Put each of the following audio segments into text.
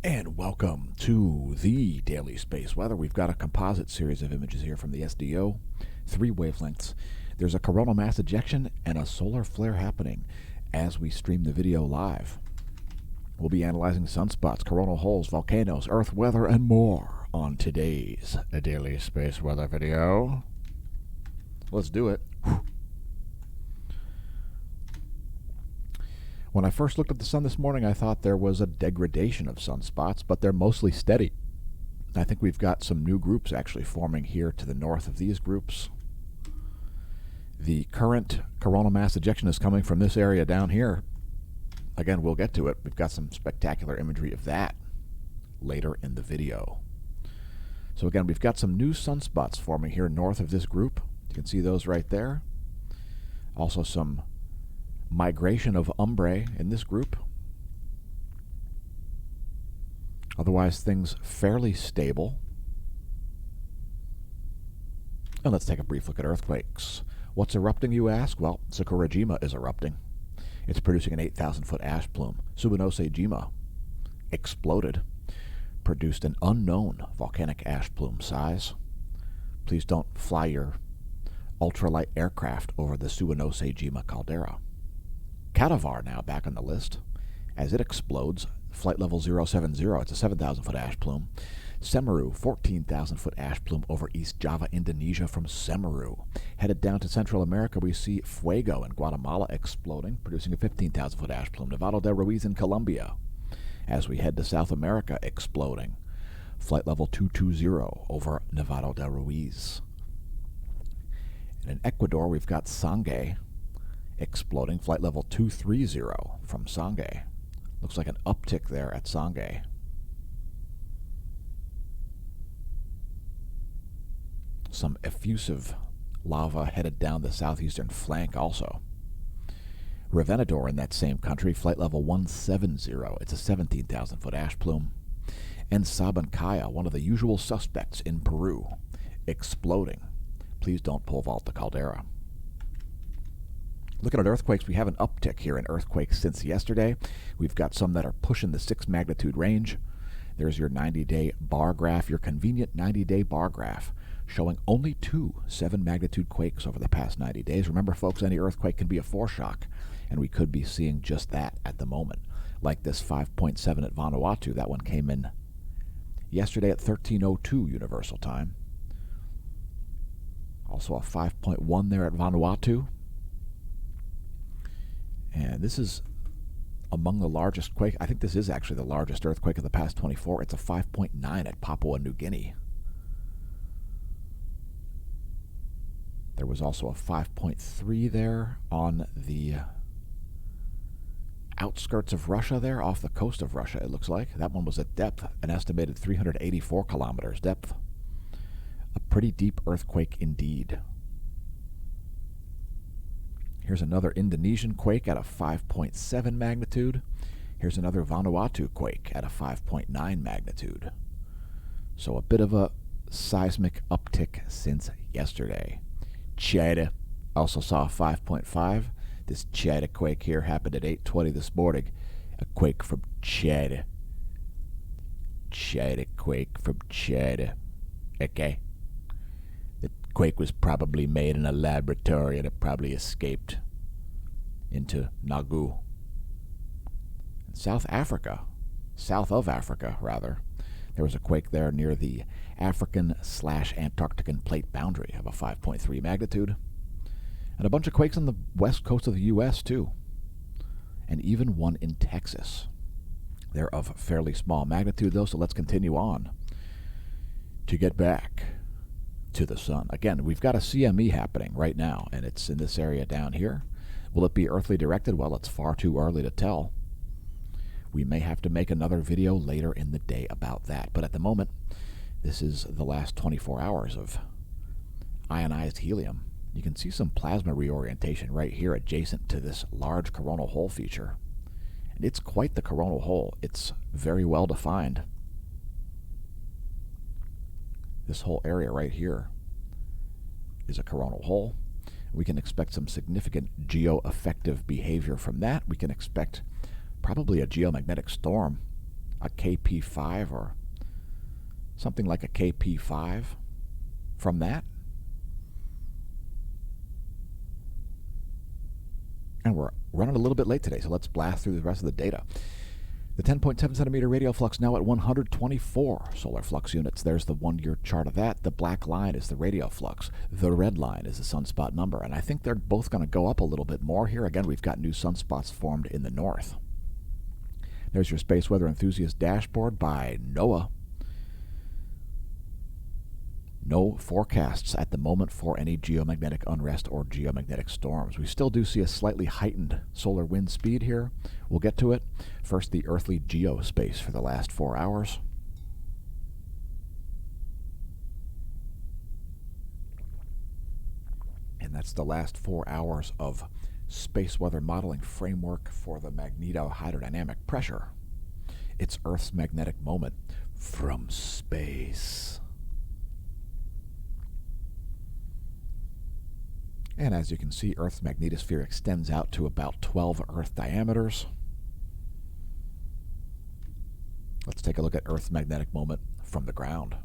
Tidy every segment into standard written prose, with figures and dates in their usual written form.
And welcome to the Daily Space Weather. We've got a composite series of images here from the SDO, 3 wavelengths. There's a coronal mass ejection and a solar flare happening as we stream the video live. We'll be analyzing sunspots, coronal holes, volcanoes, Earth weather, and more on today's Daily Space Weather video. Let's do it. When I first looked at the sun this morning, I thought there was a degradation of sunspots, but they're mostly steady. I think we've got some new groups actually forming here to the north of these groups. The current coronal mass ejection is coming from this area down here. Again, we'll get to it. We've got some spectacular imagery of that later in the video. So again, we've got some new sunspots forming here north of this group. You can see those right there. Also some migration of umbrae in this group. Otherwise, things fairly stable. And let's take a brief look at earthquakes. What's erupting, you ask? Well, Sakurajima is erupting. It's producing an 8,000-foot ash plume. Subanose-jima exploded, produced an unknown volcanic ash plume size. Please don't fly your ultralight aircraft over the Subanose-jima caldera. Kadavar now back on the list as it explodes. Flight level 070, it's a 7,000-foot ash plume. Semeru, 14,000-foot ash plume over East Java, Indonesia from Semeru. Headed down to Central America, we see Fuego in Guatemala exploding, producing a 15,000-foot ash plume. Nevado del Ruiz in Colombia. As we head to South America, exploding. Flight level 220 over Nevado del Ruiz. And in Ecuador, we've got Sangay exploding, flight level 230 from Sangay. Looks like an uptick there at Sangay. Some effusive lava headed down the southeastern flank also. Revenador in that same country, flight level 170. It's a 17,000-foot ash plume. And Sabancaya, one of the usual suspects in Peru, exploding. Please don't pole vault the caldera. Looking at earthquakes, we have an uptick here in earthquakes since yesterday. We've got some that are pushing the 6 magnitude range. There's your 90-day bar graph, your convenient 90-day bar graph, showing only 2 7 magnitude quakes over the past 90 days. Remember, folks, any earthquake can be a foreshock, and we could be seeing just that at the moment. Like this 5.7 at Vanuatu. That one came in yesterday at 13:02 Universal Time. Also a 5.1 there at Vanuatu. And this is among the largest quake. I think this is actually the largest earthquake of the past 24. It's a 5.9 at Papua New Guinea. There was also a 5.3 there on the outskirts of Russia there, off the coast of Russia, it looks like. That one was at depth, an estimated 384 kilometers depth. A pretty deep earthquake indeed. Here's another Indonesian quake at a 5.7 magnitude. Here's another Vanuatu quake at a 5.9 magnitude. So a bit of a seismic uptick since yesterday. Chile also saw a 5.5. This Chile quake here happened at 8:20 this morning. A quake from Chile. Chile quake from Chile. Okay. The quake was probably made in a laboratory and it probably escaped into Nagu. In South of Africa, rather, there was a quake there near the African/Antarctican plate boundary of a 5.3 magnitude. And a bunch of quakes on the west coast of the U.S., too. And even one in Texas. They're of fairly small magnitude, though, so let's continue on to get back to the sun. Again, we've got a CME happening right now, and it's in this area down here. Will it be earthly directed? Well, it's far too early to tell. We may have to make another video later in the day about that. But at the moment, this is the last 24 hours of ionized helium. You can see some plasma reorientation right here adjacent to this large coronal hole feature. And it's quite the coronal hole. It's very well defined. This whole area right here is a coronal hole. We can expect some significant geoaffective behavior from that. We can expect probably a geomagnetic storm a KP5 or something like a KP5 from that. And we're running a little bit late today, so let's blast through the rest of the data. The 10.7 centimeter radial flux now at 124 solar flux units. There's the 1 year chart of that. The black line is the radial flux. The red line is the sunspot number. And I think they're both going to go up a little bit more here. Again, we've got new sunspots formed in the north. There's your Space Weather Enthusiast dashboard by NOAA. No forecasts at the moment for any geomagnetic unrest or geomagnetic storms. We still do see a slightly heightened solar wind speed here. We'll get to it. First, the earthly geospace for the last 4 hours. And that's the last 4 hours of space weather modeling framework for the magnetohydrodynamic pressure. It's Earth's magnetic moment from space. And as you can see, Earth's magnetosphere extends out to about 12 Earth diameters. Let's take a look at Earth's magnetic moment from the ground.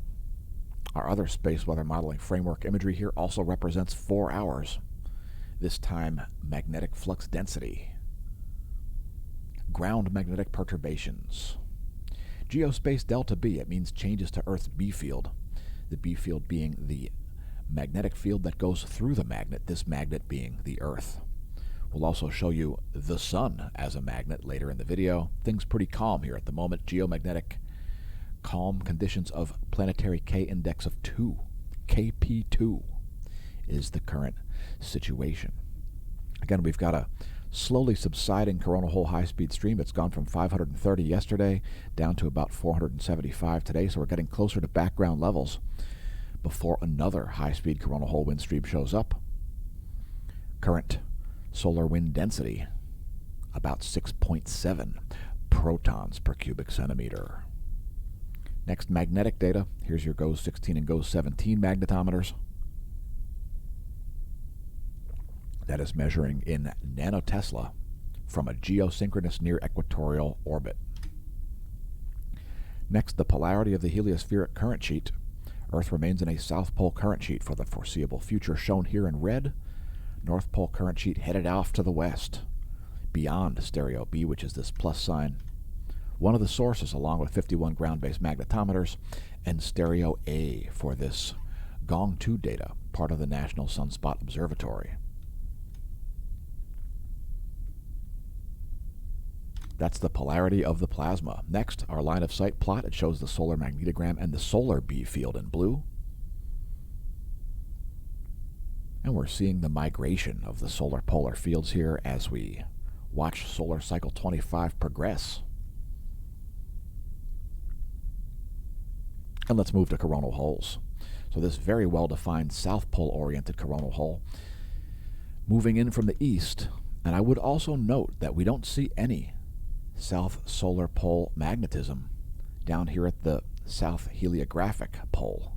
Our other space weather modeling framework imagery here also represents 4 hours. This time, magnetic flux density. Ground magnetic perturbations. Geospace delta B, it means changes to Earth's B field. The B field being the magnetic field that goes through the magnet, this magnet being the Earth. We'll also show you the Sun as a magnet later in the video. Things pretty calm here at the moment. Geomagnetic calm conditions of planetary K index of 2. KP2 is the current situation. Again, we've got a slowly subsiding coronal hole high-speed stream. It's gone from 530 yesterday down to about 475 today, so we're getting closer to background levels before another high-speed coronal hole wind stream shows up. Current solar wind density, about 6.7 protons per cubic centimeter. Next, magnetic data. Here's your GOES 16 and GOES 17 magnetometers. That is measuring in nanotesla from a geosynchronous near equatorial orbit. Next, the polarity of the heliospheric current sheet. Earth remains in a South Pole current sheet for the foreseeable future, shown here in red. North Pole current sheet headed off to the west, beyond stereo B, which is this plus sign. One of the sources, along with 51 ground-based magnetometers, and stereo A for this Gong 2 data, part of the National Sunspot Observatory. That's the polarity of the plasma. Next, our line of sight plot. It shows the solar magnetogram and the solar B field in blue. And we're seeing the migration of the solar polar fields here as we watch solar cycle 25 progress. And let's move to coronal holes. So this very well-defined South Pole-oriented coronal hole moving in from the east. And I would also note that we don't see any South Solar Pole magnetism down here at the South Heliographic Pole.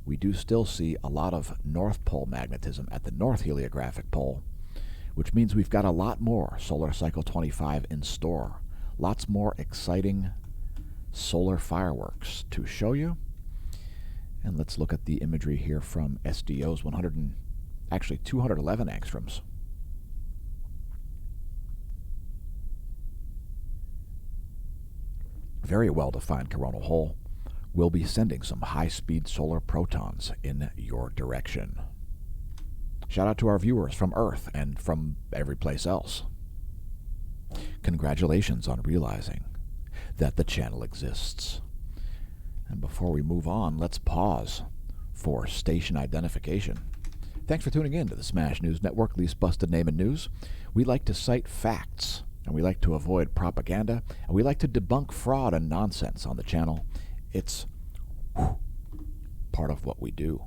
We do still see a lot of North Pole magnetism at the North Heliographic Pole, which means we've got a lot more solar cycle 25 in store. Lots more exciting solar fireworks to show you. And let's look at the imagery here from SDO's 211 angstroms. Very well-defined coronal hole. We'll be sending some high-speed solar protons in your direction. Shout out to our viewers from Earth and from every place else. Congratulations on realizing that the channel exists. And before we move on, let's pause for station identification. Thanks for tuning in to the Smash News Network, least busted name in news. We like to cite facts, and we like to avoid propaganda, and we like to debunk fraud and nonsense on the channel. It's part of what we do.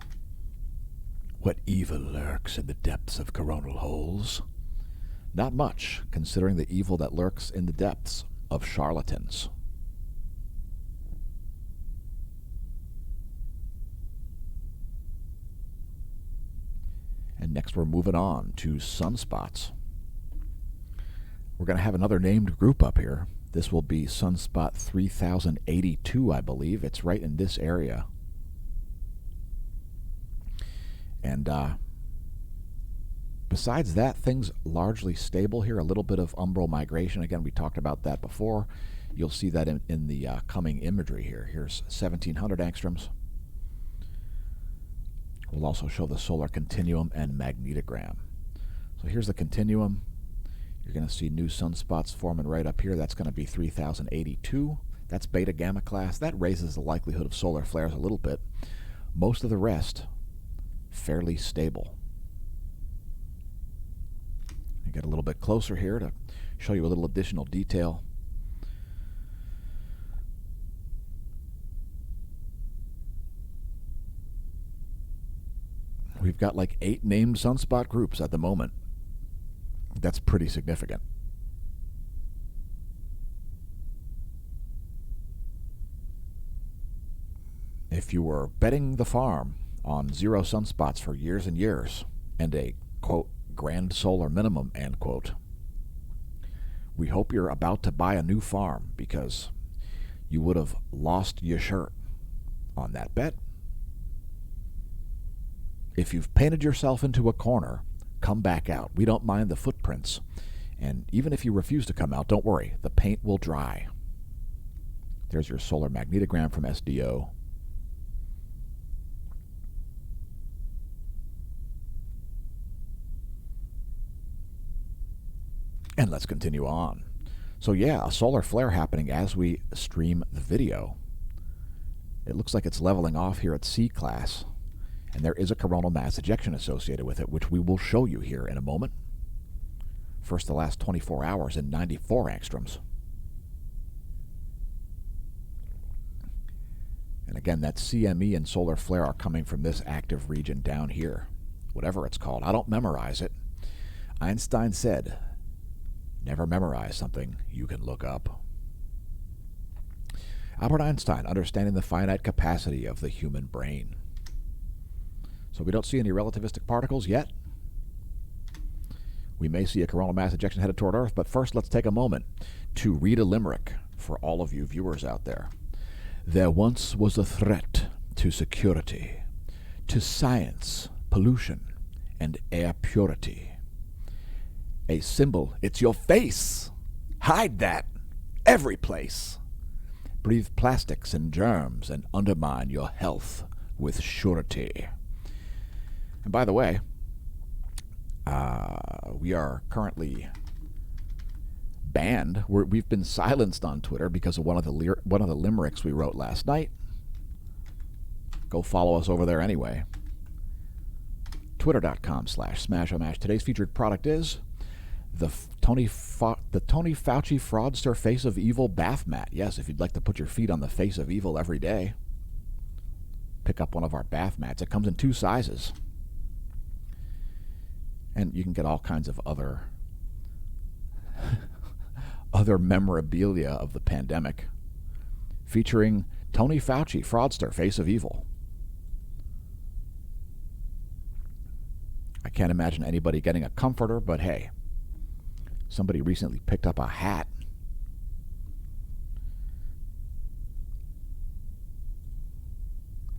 What evil lurks in the depths of coronal holes? Not much, considering the evil that lurks in the depths of charlatans. And next we're moving on to sunspots. We're going to have another named group up here. This will be sunspot 3082, I believe. It's right in this area. And besides that, things largely stable here. A little bit of umbral migration. Again, we talked about that before. You'll see that in the coming imagery here. Here's 1700 angstroms. We'll also show the solar continuum and magnetogram. So here's the continuum. You're going to see new sunspots forming right up here. That's going to be 3082. That's beta gamma class. That raises the likelihood of solar flares a little bit. Most of the rest, fairly stable. I get a little bit closer here to show you a little additional detail. We've got like 8 named sunspot groups at the moment. That's pretty significant. If you were betting the farm on 0 sunspots for years and years and a, quote, grand solar minimum, end quote, we hope you're about to buy a new farm because you would have lost your shirt on that bet. If you've painted yourself into a corner, come back out. We don't mind the footprints. And even if you refuse to come out, don't worry. The paint will dry. There's your solar magnetogram from SDO. And let's continue on. So yeah, a solar flare happening as we stream the video. It looks like it's leveling off here at C class. And there is a coronal mass ejection associated with it, which we will show you here in a moment. First, the last 24 hours in 94 angstroms. And again, that CME and solar flare are coming from this active region down here, whatever it's called. I don't memorize it. Einstein said, never memorize something you can look up. Albert Einstein, understanding the finite capacity of the human brain. So we don't see any relativistic particles yet. We may see a coronal mass ejection headed toward Earth, but first let's take a moment to read a limerick for all of you viewers out there. There once was a threat to security, to science, pollution, and air purity. A symbol, it's your face. Hide that, every place. Breathe plastics and germs and undermine your health with surety. And by the way, we are currently banned. We've been silenced on Twitter because of one of the limericks we wrote last night. Go follow us over there anyway. Twitter.com/SmashOmash. Today's featured product is the Tony Fauci fraudster face of evil bath mat. Yes, if you'd like to put your feet on the face of evil every day, pick up one of our bath mats. It comes in 2 sizes. And you can get all kinds of other memorabilia of the pandemic featuring Tony Fauci, fraudster, face of evil. I can't imagine anybody getting a comforter, but hey, somebody recently picked up a hat.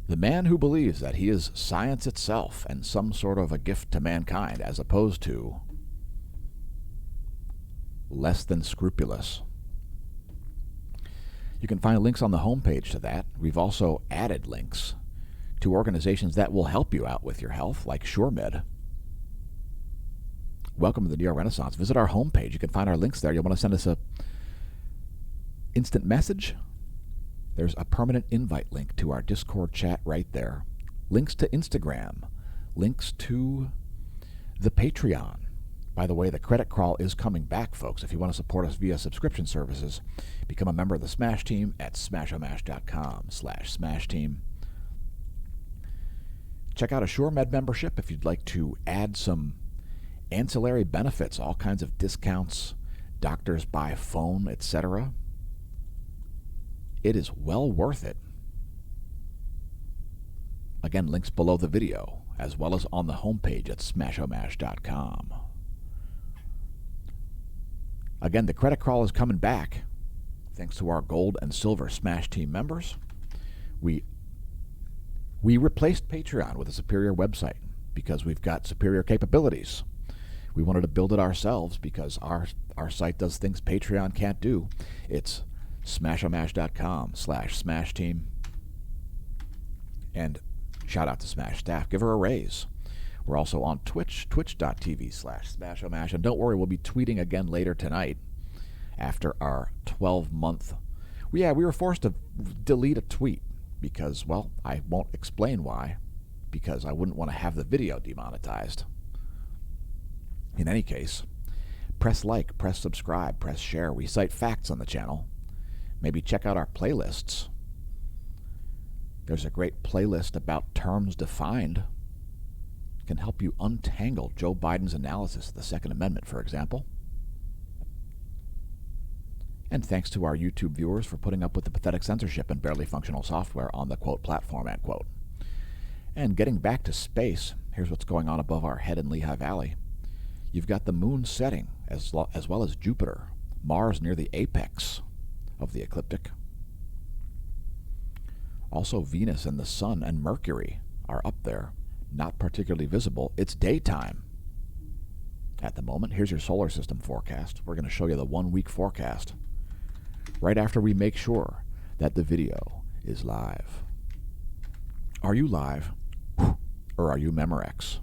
The man who believes that he is science itself and some sort of a gift to mankind, as opposed to less than scrupulous. You can find links on the homepage to that. We've also added links to organizations that will help you out with your health, like SureMed. Welcome to the DR Renaissance. Visit our homepage. You can find our links there. You'll want to send us a instant message. There's a permanent invite link to our Discord chat right there. Links to Instagram. Links to the Patreon. By the way, the credit crawl is coming back, folks. If you want to support us via subscription services, become a member of the Smash Team at smashomash.com/Smash Team. Check out a SureMed membership if you'd like to add some ancillary benefits, all kinds of discounts, doctors by phone, etc. It is well worth it. Again, links below the video, as well as on the homepage at smashomash.com. Again, the credit crawl is coming back. Thanks to our gold and silver Smash Team members, we replaced Patreon with a superior website because we've got superior capabilities. We wanted to build it ourselves because our site does things Patreon can't do. It's smashomash.com/SmashTeam. And shout out to Smash staff. Give her a raise. We're also on Twitch, twitch.tv/SmashOmash. And don't worry, we'll be tweeting again later tonight after our 12-month... we were forced to delete a tweet because, well, I won't explain why, because I wouldn't want to have the video demonetized. In any case, press like, press subscribe, press share. We cite facts on the channel. Maybe check out our playlists. There's a great playlist about terms defined. It can help you untangle Joe Biden's analysis of the Second Amendment, for example. And thanks to our YouTube viewers for putting up with the pathetic censorship and barely functional software on the quote platform, end quote. And getting back to space, here's what's going on above our head in Lehigh Valley. You've got the moon setting, as well as Jupiter, Mars near the apex of the ecliptic. Also, Venus and the Sun and Mercury are up there, not particularly visible. It's daytime at the moment. Here's your solar system forecast. We're going to show you the 1 week forecast right after we make sure that the video is live. Are you live, or are you Memorex?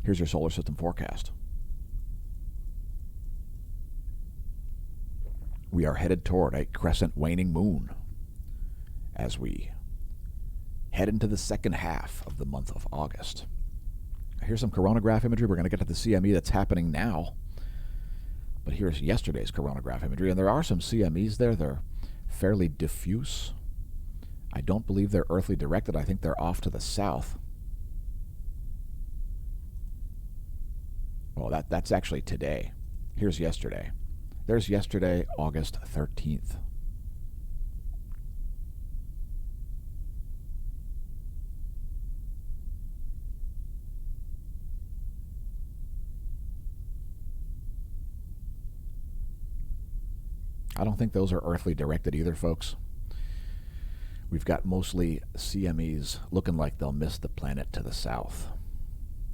Here's your solar system forecast. We are headed toward a crescent waning moon as we head into the second half of the month of August. Here's some coronagraph imagery. We're going to get to the CME that's happening now. But here's yesterday's coronagraph imagery. And there are some CMEs there. They're fairly diffuse. I don't believe they're earthly directed. I think they're off to the south. Well, that's actually today. Here's yesterday. There's yesterday, August 13th. I don't think those are earthly directed either, folks. We've got mostly CMEs looking like they'll miss the planet to the south.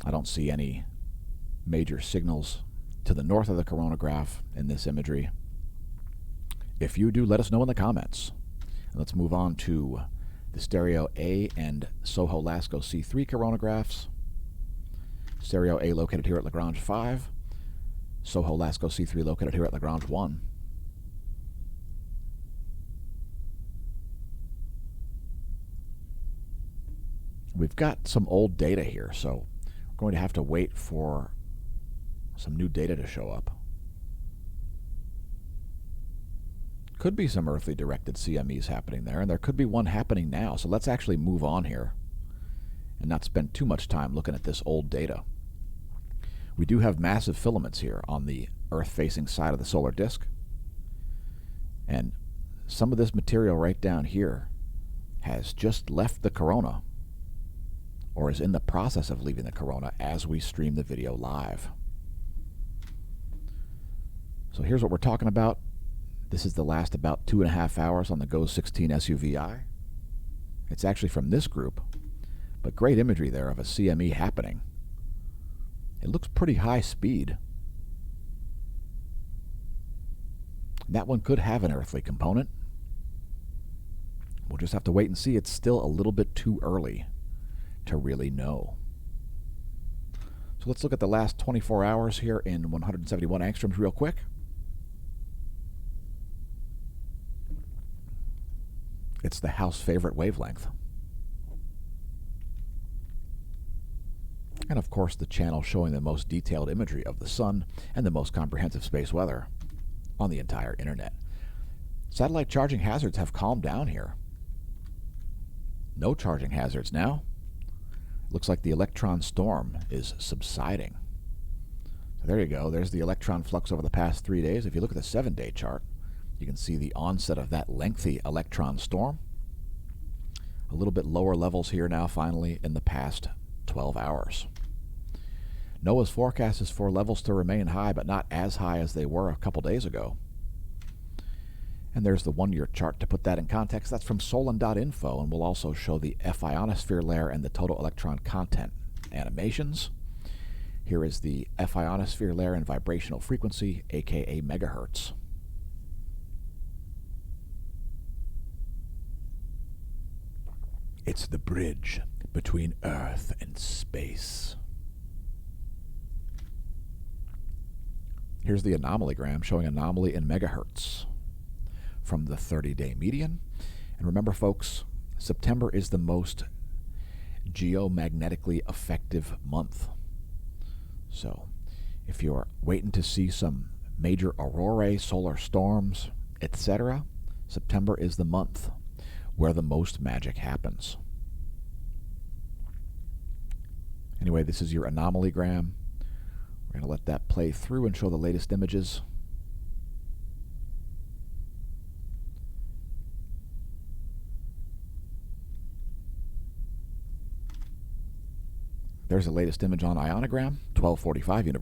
I don't see any major signals to the north of the coronagraph in this imagery. If you do, let us know in the comments. And let's move on to the Stereo A and Soho Lasco C3 coronagraphs. Stereo A located here at Lagrange 5. Soho Lasco C3 located here at Lagrange 1. We've got some old data here, so we're going to have to wait for some new data to show up. Could be some earthly directed CMEs happening there, and there could be one happening now. So let's actually move on here and not spend too much time looking at this old data. We do have massive filaments here on the Earth-facing side of the solar disk. And some of this material right down here has just left the corona, or is in the process of leaving the corona as we stream the video live. So here's what we're talking about. This is the last about 2.5 hours on the GOES 16 SUVI. It's actually from this group, but great imagery there of a CME happening. It looks pretty high speed. That one could have an earthly component. We'll just have to wait and see. It's still a little bit too early to really know. So let's look at the last 24 hours here in 171 angstroms real quick. It's the house favorite wavelength. And of course the channel showing the most detailed imagery of the sun and the most comprehensive space weather on the entire internet. Satellite charging hazards have calmed down here. No charging hazards now. Looks like the electron storm is subsiding. So there you go. There's the electron flux over the past 3 days. If you look at the 7-day chart, you can see the onset of that lengthy electron storm. A little bit lower levels here now, finally, in the past 12 hours. NOAA's forecast is for levels to remain high, but not as high as they were a couple days ago. And there's the 1-year chart to put that in context. That's from Solon.info, and we'll also show the F ionosphere layer and the total electron content animations. Here is the F ionosphere layer and vibrational frequency, aka megahertz. It's the bridge between Earth and space. Here's the anomalogram showing anomaly in megahertz from the 30-day median. And remember, folks, September is the most geomagnetically effective month. So if you're waiting to see some major aurorae, solar storms, etc., September is the month where the most magic happens. Anyway, this is your anomalogram. We're going to let that play through and show the latest images. There's the latest image on ionogram, 1245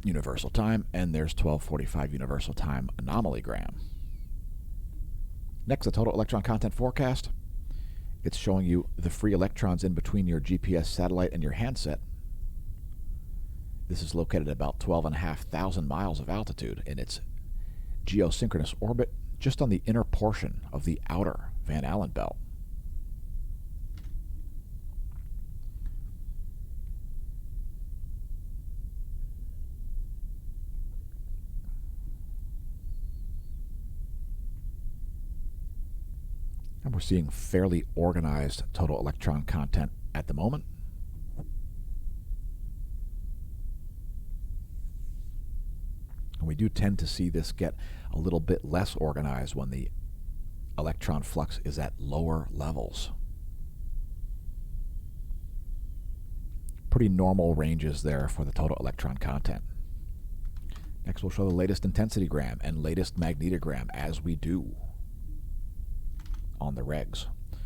universal time, and there's 1245 universal time anomalygram. Next, the total electron content forecast. It's showing you the free electrons in between your GPS satellite and your handset. This is located at about 12,500 miles of altitude in its geosynchronous orbit, just on the inner portion of the outer Van Allen belt. And we're seeing fairly organized total electron content at the moment. And we do tend to see this get a little bit less organized when the electron flux is at lower levels. Pretty normal ranges there for the total electron content. Next, we'll show the latest intensitygram and latest magnetogram, as we do on the regs.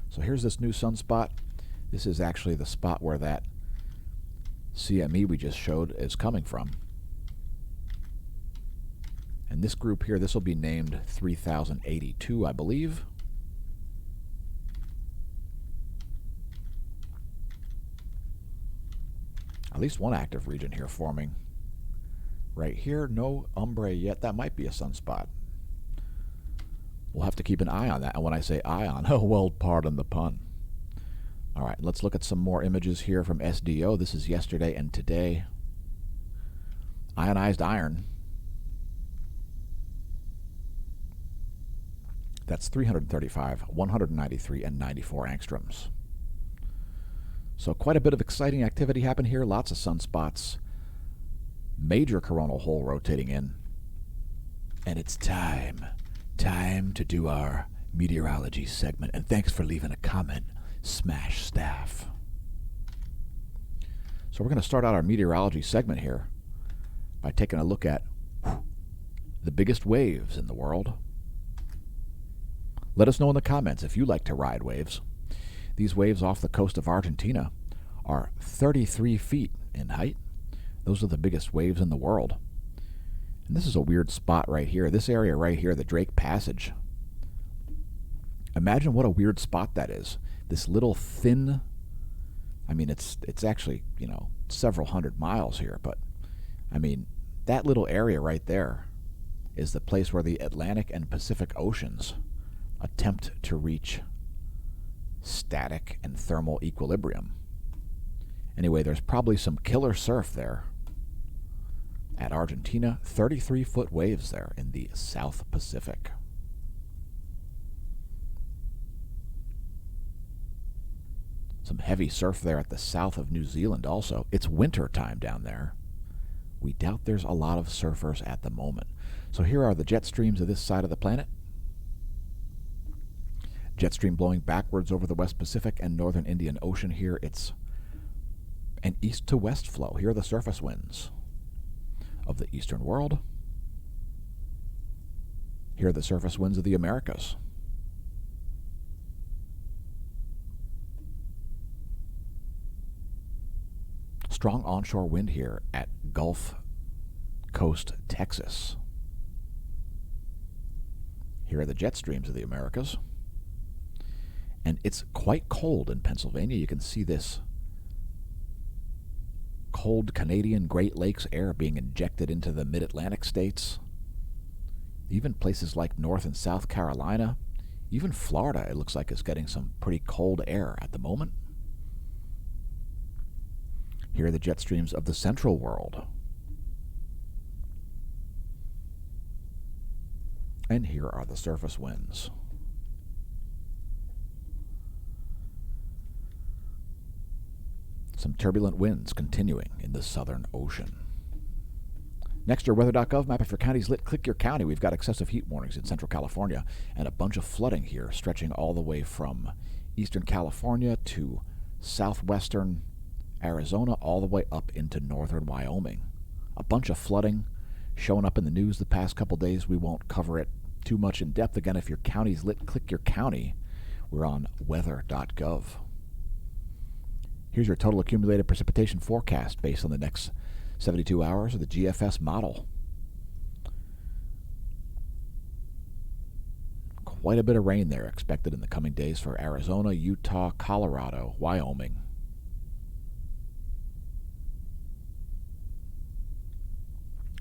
So here's this new sunspot. This is actually the spot where that CME we just showed is coming from. And this group here, this will be named 3082, I believe. At least one active region here forming. Right here, no umbrae yet. That might be a sunspot. We'll have to keep an eye on that. And when I say ion, oh, well, pardon the pun. All right, let's look at some more images here from SDO. This is yesterday and today. Ionized iron. That's 335, 193, and 94 angstroms. So quite a bit of exciting activity happened here. Lots of sunspots. Major coronal hole rotating in. And it's time to do our meteorology segment. And thanks for leaving a comment, Smash Staff. So we're going to start out our meteorology segment here by taking a look at the biggest waves in the world. Let us know in the comments if you like to ride waves. These waves off the coast of Argentina are 33 feet in height. Those are the biggest waves in the world. And this is a weird spot right here. This area right here, the Drake Passage. Imagine what a weird spot that is. This little thin, I mean, it's actually, you know, several hundred miles here, but I mean, that little area right there is the place where the Atlantic and Pacific Oceans attempt to reach static and thermal equilibrium. Anyway, there's probably some killer surf there at Argentina. 33-foot waves there in the South Pacific. Some heavy surf there at the south of New Zealand also. It's winter time down there. We doubt there's a lot of surfers at the moment. So here are the jet streams of this side of the planet. Jet stream blowing backwards over the West Pacific and Northern Indian Ocean here. It's an east to west flow. Here are the surface winds of the eastern world. Here are the surface winds of the Americas. Strong onshore wind here at Gulf Coast, Texas. Here are the jet streams of the Americas. And it's quite cold in Pennsylvania. You can see this cold Canadian Great Lakes air being injected into the mid-Atlantic states. Even places like North and South Carolina, even Florida, it looks like is getting some pretty cold air at the moment. Here are the jet streams of the central world. And here are the surface winds. Some turbulent winds continuing in the southern ocean. Next, your weather.gov map. If your county's lit, click your county. We've got excessive heat warnings in Central California and a bunch of flooding here stretching all the way from Eastern California to southwestern Arizona all the way up into northern Wyoming. A bunch of flooding showing up in the news the past couple days. We won't cover it too much in depth. Again, if your county's lit, click your county. We're on weather.gov. Here's your total accumulated precipitation forecast based on the next 72 hours of the GFS model. Quite a bit of rain there expected in the coming days for Arizona, Utah, Colorado, Wyoming.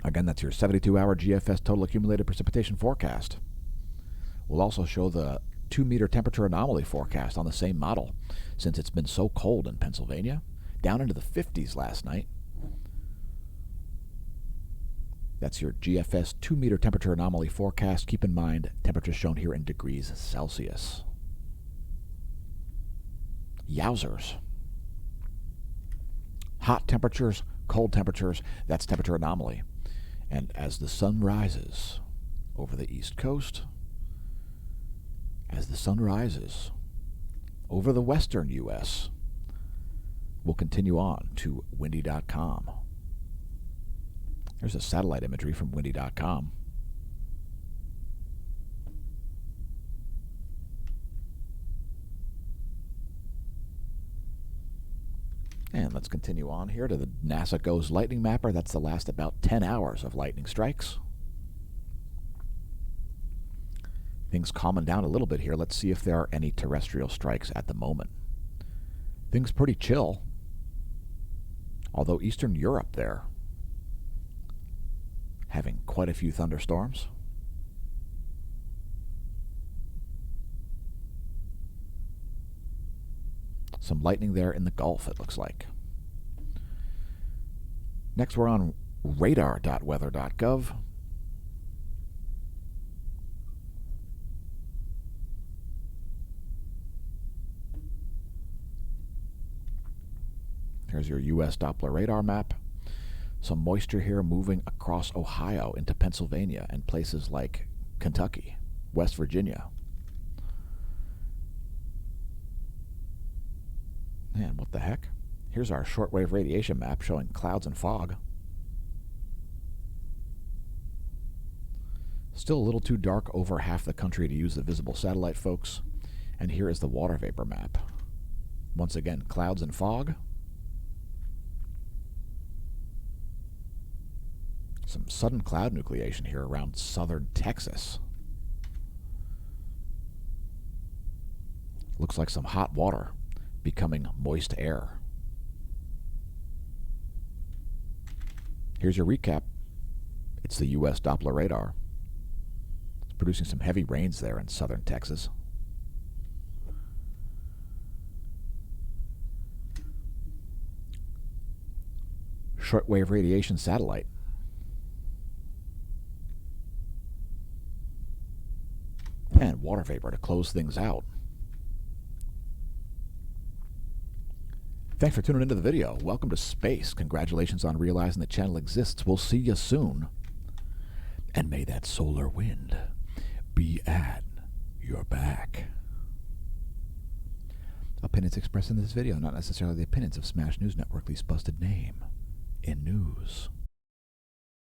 Again, that's your 72-hour GFS total accumulated precipitation forecast. We'll also show the 2-meter temperature anomaly forecast on the same model, since it's been so cold in Pennsylvania, down into the 50s last night. That's your GFS 2-meter temperature anomaly forecast. Keep in mind, temperatures shown here in degrees Celsius. Yowzers. Hot temperatures, cold temperatures, that's temperature anomaly. And as the sun rises over the East Coast, as the sun rises over the western U.S., we'll continue on to windy.com. There's a satellite imagery from windy.com. And let's continue on here to the NASA GOES lightning mapper. That's the last about 10 hours of lightning strikes. Things calming down a little bit here. Let's see if there are any terrestrial strikes at the moment. Things pretty chill. Although Eastern Europe there having quite a few thunderstorms. Some lightning there in the Gulf, it looks like. Next, we're on radar.weather.gov. Here's your U.S. Doppler radar map. Some moisture here moving across Ohio into Pennsylvania and places like Kentucky, West Virginia. And what the heck? Here's our shortwave radiation map showing clouds and fog. Still a little too dark over half the country to use the visible satellite, folks. And here is the water vapor map. Once again, clouds and fog. Some sudden cloud nucleation here around southern Texas. Looks like some hot water becoming moist air. Here's your recap. It's the U.S. Doppler radar. It's producing some heavy rains there in southern Texas. Shortwave radiation satellite. And water vapor to close things out. Thanks for tuning into the video. Welcome to space. Congratulations on realizing the channel exists. We'll see you soon. And may that solar wind be at your back. Opinions expressed in this video, not necessarily the opinions of Smash News Network, least busted name in news.